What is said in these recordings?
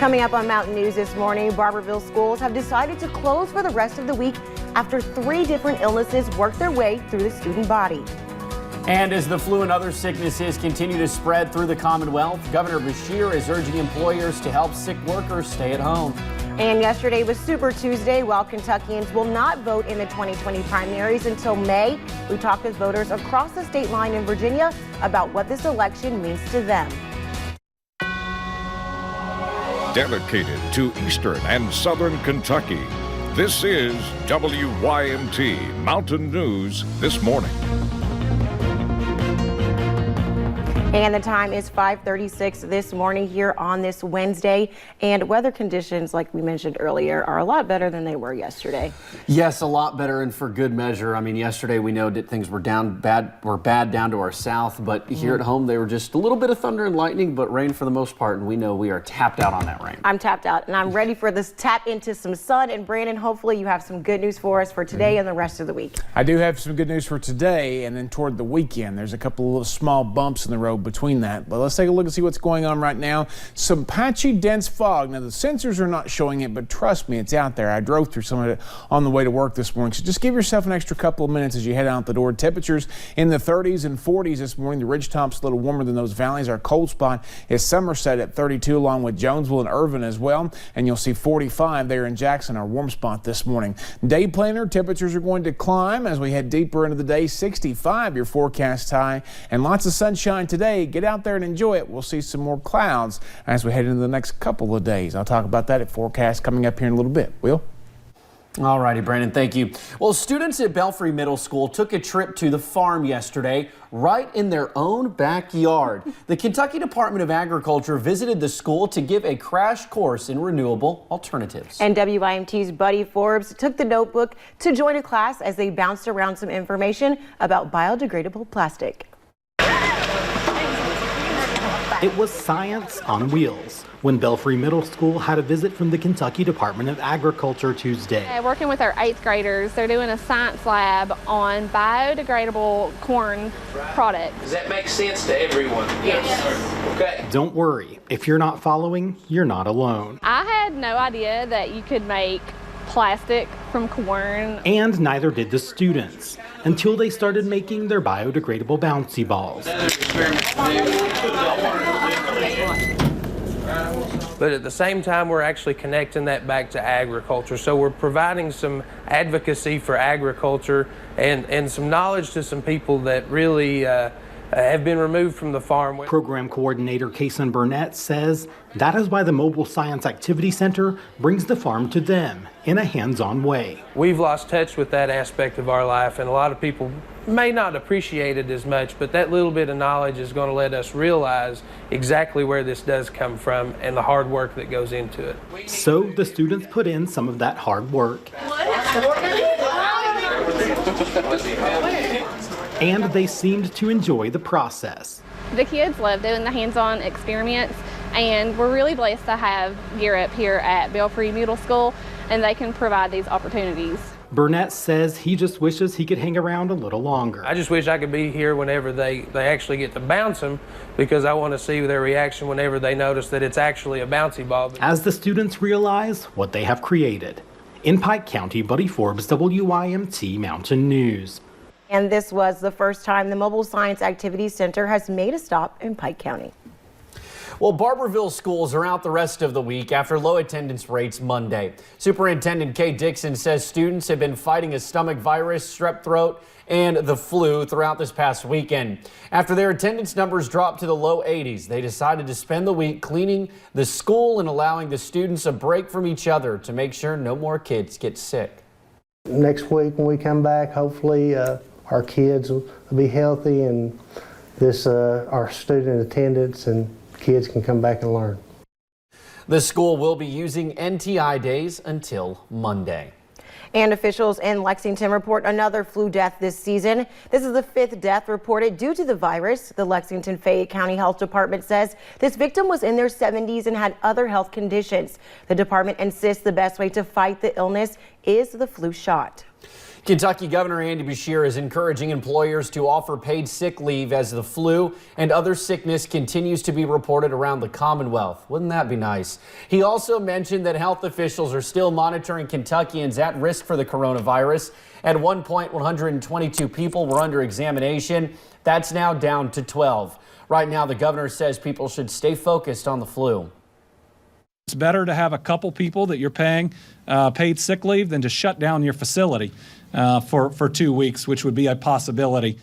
Coming up on Mountain News this morning, Barbourville schools have decided to close for the rest of the week after 3 different illnesses worked their way through the student body. And as the flu and other sicknesses continue to spread through the Commonwealth, Governor Beshear is urging employers to help sick workers stay at home. And yesterday was Super Tuesday. While Kentuckians will not vote in the 2020 primaries until May, we talked with voters across the state line in Virginia about what this election means to them. Dedicated to Eastern and Southern Kentucky, this is WYMT Mountain News This Morning. And the time is 5:36 this morning here on this Wednesday. And weather conditions, like we mentioned earlier, are a lot better than they were yesterday. Yes, a lot better, and for good measure. I mean, yesterday we know that things were bad down to our south, but here at home they were just a little bit of thunder and lightning, but rain for the most part, and we know we are tapped out on that rain. I'm tapped out, and I'm ready for this tap into some sun. And Brandon, hopefully you have some good news for us for today and the rest of the week. I do have some good news for today, and then toward the weekend. There's a couple of little small bumps in the road between that, but let's take a look and see what's going on right now. Some patchy dense fog. Now the sensors are not showing it, but trust me, it's out there. I drove through some of it on the way to work this morning, so just give yourself an extra couple of minutes as you head out the door. Temperatures in the 30s and 40s this morning. The ridgetop's a little warmer than those valleys. Our cold spot is Somerset at 32, along with Jonesville and Irvin as well, and you'll see 45 there in Jackson, our warm spot this morning. Day planner, temperatures are going to climb as we head deeper into the day. 65 your forecast high, and lots of sunshine today. Get out there and enjoy it. We'll see some more clouds as we head into the next couple of days. I'll talk about that at forecast coming up here in a little bit. Will? All righty, Brandon, thank you. Well, students at Belfry Middle School took a trip to the farm yesterday, right in their own backyard. The Kentucky Department of Agriculture visited the school to give a crash course in renewable alternatives. And WYMT's Buddy Forbes took the notebook to join a class as they bounced around some information about biodegradable plastic. It was science on wheels when Belfry Middle School had a visit from the Kentucky Department of Agriculture Tuesday. Working with our 8th graders, they're doing a science lab on biodegradable corn products. Does that make sense to everyone? Yes. Okay. Don't worry, if you're not following, you're not alone. I had no idea that you could make plastic from corn. And neither did the students, until they started making their biodegradable bouncy balls. But at the same time, we're actually connecting that back to agriculture. So we're providing some advocacy for agriculture and some knowledge to some people that really have been removed from the farm. Program coordinator Kason Burnett says that is why the Mobile Science Activity Center brings the farm to them in a hands-on way. We've lost touch with that aspect of our life, and a lot of people may not appreciate it as much, but that little bit of knowledge is going to let us realize exactly where this does come from and the hard work that goes into it. So the students put in some of that hard work. And they seemed to enjoy the process. the kids love doing the hands-on experiments, and we're really blessed to have Gear Up here at Belfry Middle School, and they can provide these opportunities. Burnett says he just wishes he could hang around a little longer. I just wish I could be here whenever they actually get to bounce them, because I want to see their reaction whenever they notice that it's actually a bouncy ball. As the students realize what they have created. In Pike County, Buddy Forbes, WYMT Mountain News. And this was the first time the Mobile Science Activity Center has made a stop in Pike County. Well, Barbourville schools are out the rest of the week after low attendance rates Monday. Superintendent Kay Dixon says students have been fighting a stomach virus, strep throat, and the flu throughout this past weekend. After their attendance numbers dropped to the low 80s, they decided to spend the week cleaning the school and allowing the students a break from each other to make sure no more kids get sick. Next week when we come back, hopefully our kids will be healthy, and this our student attendance and kids can come back and learn. The school will be using NTI days until Monday. And officials in Lexington report another flu death this season. This is the 5th death reported due to the virus. The Lexington Fayette County Health Department says this victim was in their 70s and had other health conditions. The department insists the best way to fight the illness is the flu shot. Kentucky Governor Andy Beshear is encouraging employers to offer paid sick leave as the flu and other sickness continues to be reported around the Commonwealth. Wouldn't that be nice? He also mentioned that health officials are still monitoring Kentuckians at risk for the coronavirus. At one point, 122 people were under examination. That's now down to 12. Right now, the governor says people should stay focused on the flu. It's better to have a couple people that you're paying paid sick leave than to shut down your facility for 2 weeks, which would be a possibility.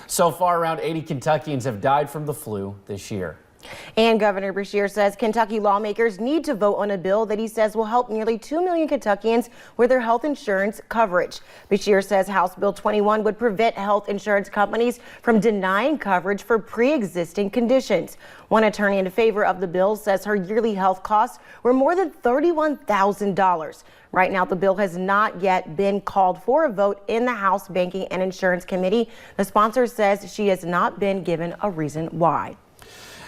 So far, around 80 Kentuckians have died from the flu this year. And Governor Beshear says Kentucky lawmakers need to vote on a bill that he says will help nearly 2 million Kentuckians with their health insurance coverage. Beshear says House Bill 21 would prevent health insurance companies from denying coverage for pre-existing conditions. One attorney in favor of the bill says her yearly health costs were more than $31,000. Right now, the bill has not yet been called for a vote in the House Banking and Insurance Committee. The sponsor says she has not been given a reason why.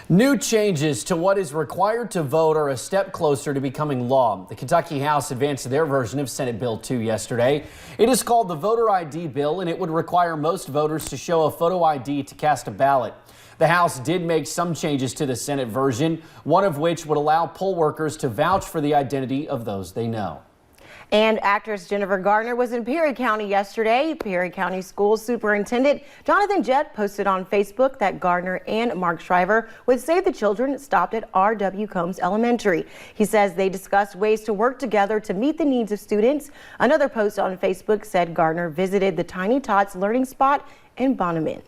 New changes to what is required to vote are a step closer to becoming law. The Kentucky House advanced their version of Senate Bill 2 yesterday. It is called the Voter ID Bill, and it would require most voters to show a photo ID to cast a ballot. The House did make some changes to the Senate version, one of which would allow poll workers to vouch for the identity of those they know. And actress Jennifer Garner was in Perry County yesterday. Perry County School Superintendent Jonathan Jett posted on Facebook that Garner and Mark Shriver would say the children stopped at R.W. Combs Elementary. He says they discussed ways to work together to meet the needs of students. Another post on Facebook said Garner visited the Tiny Tots Learning Spot in Bonneman.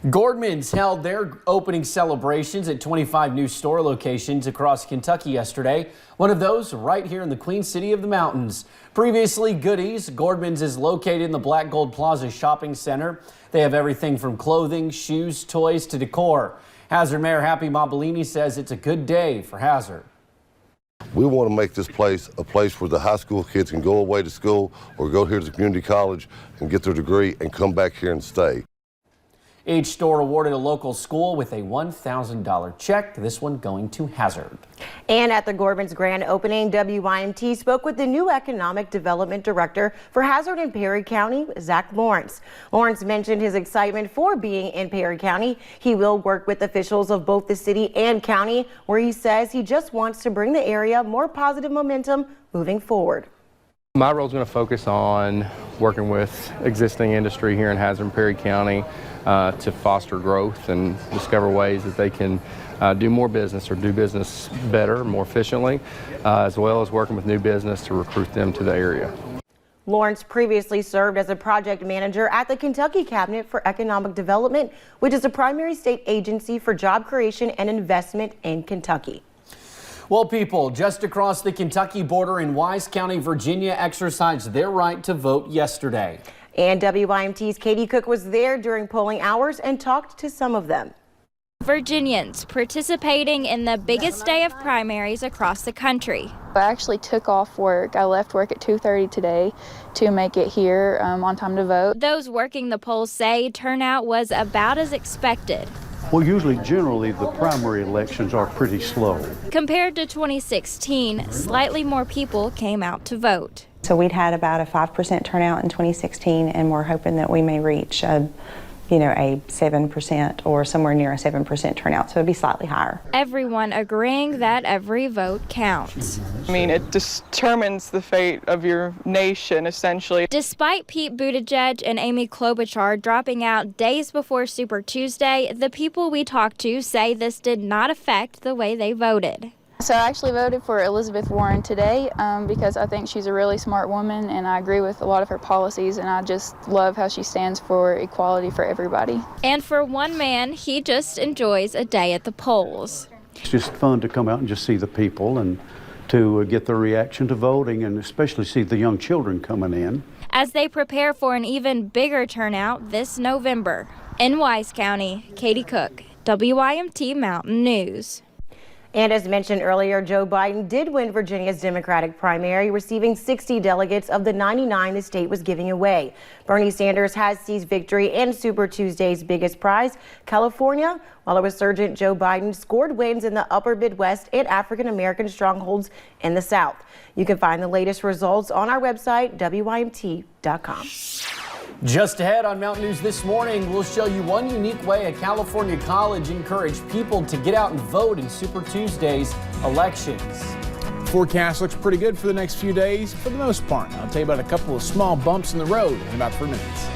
Gordman's held their opening celebrations at 25 new store locations across Kentucky yesterday. One of those right here in the Queen City of the Mountains. Previously Goodies, Gordman's is located in the Black Gold Plaza Shopping Center. They have everything from clothing, shoes, toys to decor. Hazard Mayor Happy Mobilini says it's a good day for Hazard. We want to make this place a place where the high school kids can go away to school or go here to the community college and get their degree and come back here and stay. Each store awarded a local school with a $1,000 check, this one going to Hazard. And at the Gordman's grand opening, WYMT spoke with the new Economic Development Director for Hazard and Perry County, Zach Lawrence. Lawrence mentioned his excitement for being in Perry County. He will work with officials of both the city and county, where he says he just wants to bring the area more positive momentum moving forward. My role is going to focus on working with existing industry here in Hazard and Perry County to foster growth and discover ways that they can do more business or do business better, more efficiently, as well as working with new business to recruit them to the area. Lawrence previously served as a project manager at the Kentucky Cabinet for Economic Development, which is a primary state agency for job creation and investment in Kentucky. Well, people just across the Kentucky border in Wise County, Virginia, exercised their right to vote yesterday. And WYMT's Katie Cook was there during polling hours and talked to some of them. Virginians participating in the biggest day of primaries across the country. I actually took off work. I left work at 2:30 today to make it here on time to vote. Those working the polls say turnout was about as expected. Well, generally, the primary elections are pretty slow. Compared to 2016, slightly more people came out to vote. So we'd had about a 5% turnout in 2016, and we're hoping that we may reach a 7% or somewhere near a 7% turnout, so it'd be slightly higher. Everyone agreeing that every vote counts. I mean, it determines the fate of your nation, essentially. Despite Pete Buttigieg and Amy Klobuchar dropping out days before Super Tuesday, the people we talked to say this did not affect the way they voted. So I actually voted for Elizabeth Warren today because I think she's a really smart woman and I agree with a lot of her policies, and I just love how she stands for equality for everybody. And for one man, he just enjoys a day at the polls. It's just fun to come out and just see the people and to get their reaction to voting, and especially see the young children coming in. As they prepare for an even bigger turnout this November. In Wise County, Katie Cook, WYMT Mountain News. And as mentioned earlier, Joe Biden did win Virginia's Democratic primary, receiving 60 delegates of the 99 the state was giving away. Bernie Sanders has seized victory in Super Tuesday's biggest prize, California, while a resurgent Joe Biden scored wins in the upper Midwest and African American strongholds in the South. You can find the latest results on our website, WYMT.com. Just ahead on Mountain News this morning, we'll show you one unique way a California college encouraged people to get out and vote in Super Tuesday's elections. Forecast looks pretty good for the next few days for the most part. I'll tell you about a couple of small bumps in the road in about 3 minutes.